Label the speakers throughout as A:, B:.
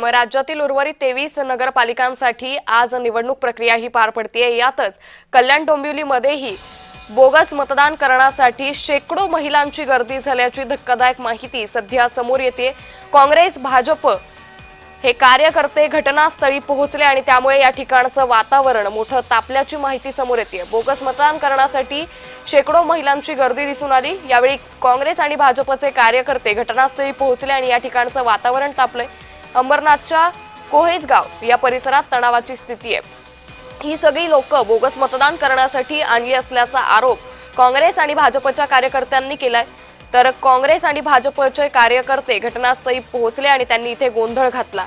A: राज्यातील उर्वरित 23 नगरपालिकांसाठी आज निवडणूक प्रक्रिया ही पार पडते। यातच कल्याण डोंबिवलीमध्येही बोगस मतदान करण्यासाठी शेकडो महिलांची गर्दी झाल्याची धक्कादायक माहिती सध्या समोर येते। काँग्रेस भाजप हे कार्यकर्ते घटनास्थळी पोहोचले आणि त्यामुळे या ठिकाणचं वातावरण मोठं तापल्याची माहिती समोर येते। बोगस मतदान करण्यासाठी शेकडो महिलांची गर्दी दिसून आली। यावेळी काँग्रेस आणि भाजपचे कार्यकर्ते घटनास्थळी पोहोचले आणि या ठिकाणचं वातावरण तापलंय। अंबरनाथच्या कोहेजगाव या परिसरात तणावाची स्थिती आहे। ही सगळी लोक बोगस मतदान करण्यासाठी आणली असल्याचा आरोप काँग्रेस आणि भाजपच्या कार्यकर्त्यांनी केलाय। तर काँग्रेस आणि भाजपचे कार्यकर्ते घटनास्थळी पोहोचले आणि त्यांनी इथे गोंधळ घातला।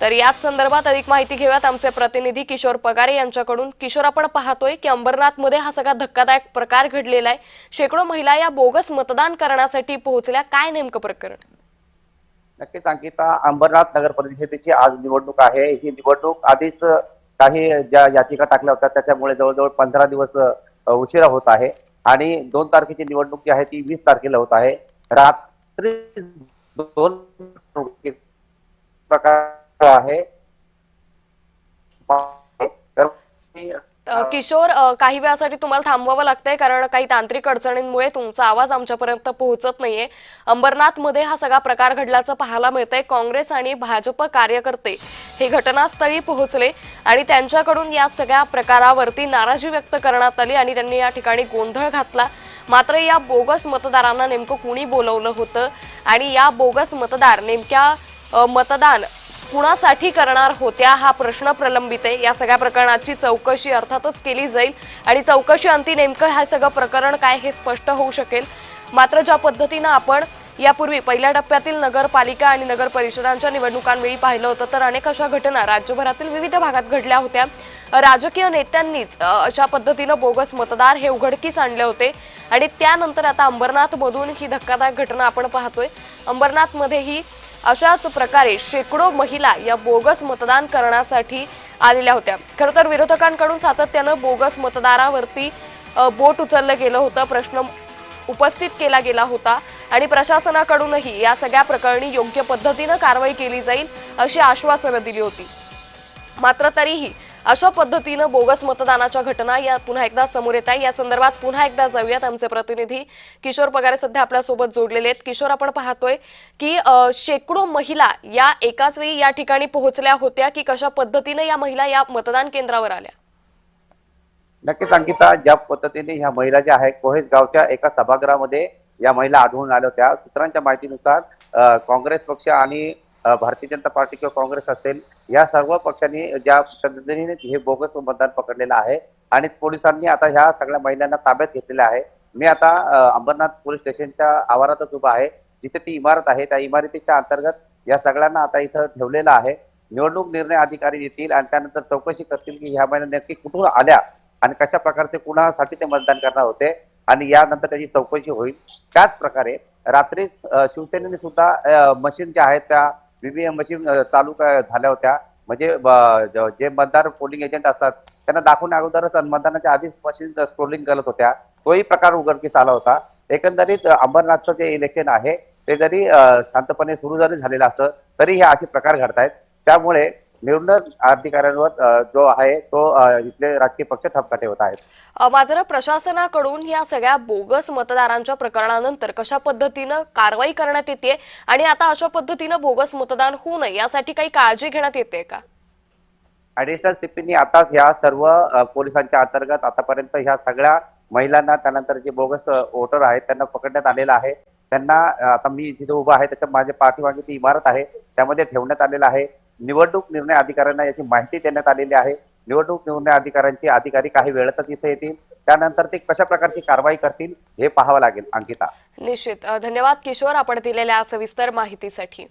A: तर याच संदर्भात अधिक माहिती घेऊयात आमचे प्रतिनिधी किशोर पगारे यांच्याकडून। किशोर, आपण पाहतोय की अंबरनाथमध्ये हा सगळा धक्कादायक प्रकार घडलेला आहे। शेकडो महिला या बोगस मतदान करण्यासाठी पोहोचल्या, काय नेमकं प्रकरण?
B: नक्कीच अंकिता, अंबरनाथ नगर परिषदेची आज निवडणूक आहे। ही निवडणूक आधीच काही ज्या याचिका टाकल्या होत्या त्याच्यामुळे जवळजवळ 15 दिवस उशिरा होत आहे आणि 2 तारखेची निवडणूक जी आहे ती 20 तारखेला होत आहे। रात्री 2 प्रकार आहे।
A: किशोर, काही वेळासाठी तुम्हाला थांबवावं लागतंय कारण काही तांत्रिक अडचणींमुळे तुमचा आवाज आमच्यापर्यंत पोहोचत नाहीये। अंबरनाथमध्ये हा सगळा प्रकार घडल्याचं पाहायला मिळतंय। काँग्रेस आणि भाजप कार्यकर्ते हे घटनास्थळी पोहोचले आणि त्यांच्याकडून या सगळ्या प्रकारावरती नाराजी व्यक्त करण्यात आली आणि त्यांनी या ठिकाणी गोंधळ घातला। मात्र या बोगस मतदारांना नेमकं कुणी बोलवलं होतं आणि या बोगस मतदार नेमक्या मतदान कुणासाठी करणार होत्या हा प्रश्न प्रलंबित आहे। या सगळ्या प्रकरणाची चौकशी अर्थातच केली जाईल आणि चौकशी अंती नेमकं हे सगळं प्रकरण काय हे स्पष्ट होऊ शकेल। मात्र ज्या पद्धतीनं आपण यापूर्वी पहिल्या टप्प्यातील नगरपालिका आणि नगर परिषदांच्या निवडणुकांवेळी पाहिलं होतं तर अनेक अशा घटना राज्यभरातील विविध भागात घडल्या होत्या। राजकीय नेत्यांनीच अशा पद्धतीनं बोगस मतदार हे उघडकीस आणले होते आणि त्यानंतर आता अंबरनाथमधून ही धक्कादायक घटना आपण पाहतोय। अंबरनाथमध्येही अशाच प्रकारे शेकडो महिला या बोगस मतदान करण्यासाठी आलेल्या होत्या। खरं तर विरोधकांकडून सातत्यानं बोगस मतदारावरती बोट उचललं गेलं होतं, प्रश्न उपस्थित केला गेला होता आणि प्रशासनाकडूनही या सगळ्या प्रकरणी योग्य पद्धतीनं कारवाई केली जाईल अशी आश्वासनं दिली होती। मात्र तरीही अशा पद्धतीनं बोगस मतदानाच्या घटना या पुन्हा एकदा समोर येत आहे। या संदर्भात पुन्हा एकदा जाऊयात, आमचे प्रतिनिधी किशोर पगारे सध्या आपल्या सोबत जोडलेले आहेत। किशोर, आपण पाहतोय की शेकडो महिला या एकाच वेळी या ठिकाणी पोहोचल्या होत्या की कशा पद्धतीने या महिला या मतदान केंद्रावर आल्या?
B: नक्कीच अंकिता, ज्या पद्धतीने ह्या महिला ज्या आहेत कोहेजगावच्या एका सभागृहामध्ये या महिला आढळून आल्या होत्या। सूत्रांच्या माहितीनुसार काँग्रेस पक्ष आणि भारतीय जनता पार्टी किंवा काँग्रेस असेल या सर्व पक्षांनी ज्या पद्धतीने हे बोगस मतदान पकडलेलं आहे आणि पोलिसांनी आता ह्या सगळ्या महिलांना ताब्यात घेतलेलं आहे। मी आता अंबरनाथ पोलीस स्टेशनच्या आवारातच उभा आहे, जिथे ती इमारत आहे त्या इमारतीच्या अंतर्गत या सगळ्यांना आता इथं ठेवलेलं आहे। निवडणूक निर्णय अधिकारी येतील आणि त्यानंतर चौकशी करतील की ह्या महिला नक्की कुठून आल्या आणि कशा प्रकारचे कुणासाठी ते मतदान करणार होते आणि यानंतर त्याची चौकशी होईल। त्याच प्रकारे रात्रीच शिवसेनेने सुद्धा मशीन ज्या आहेत त्या ईव्हीएम मशीन चालू झाल्या होत्या। म्हणजे जे मतदार पोलिंग एजंट असतात त्यांना दाखवण्या अगोदरच मतदानाच्या आधीच मशीन स्क्रोलिंग करत होत्या, तोही प्रकार उघडकीस आला होता। एकंदरीत अंबरनाथचं जे इलेक्शन आहे ते जरी शांतपणे सुरू जरी झालेलं असतं तरी हे असे प्रकार घडतायत। त्यामुळे निवडणूक अधिकाऱ्यांवर जो आहे तो इथले राजकीय पक्ष ठपकाटे होत आहेत।
A: मात्र प्रशासनाकडून या सगळ्या बोगस मतदारांच्या प्रकरणानंतर कशा पद्धतीनं कारवाई करण्यात येते आणि आता अशा पद्धतीनं बोगस मतदान होऊ नये यासाठी काही काळजी घेण्यात येते का?
B: ऍडिशनल सीपीनी आताच ह्या सर्व पोलिसांच्या अंतर्गत आतापर्यंत ह्या सगळ्या महिलांना त्यानंतर जे बोगस वोटर आहेत त्यांना पकडण्यात आलेलं आहे। त्यांना आता मी जिथे उभा आहे त्याच्या माझ्या पाठीमागे ती इमारत आहे त्यामध्ये ठेवण्यात आलेलं आहे। निवडणूक निर्णय अधिकाऱ्यांना याची माहिती देण्यात आलेली आहे। निवडणूक निर्णय अधिकाऱ्यांचे अधिकारी काही वेळातच इथे येतील, त्यानंतर ते कशा प्रकारची कारवाई करतील हे पाहावं लागेल। अंकिता,
A: निश्चित धन्यवाद किशोर, आपण दिलेल्या सविस्तर माहितीसाठी।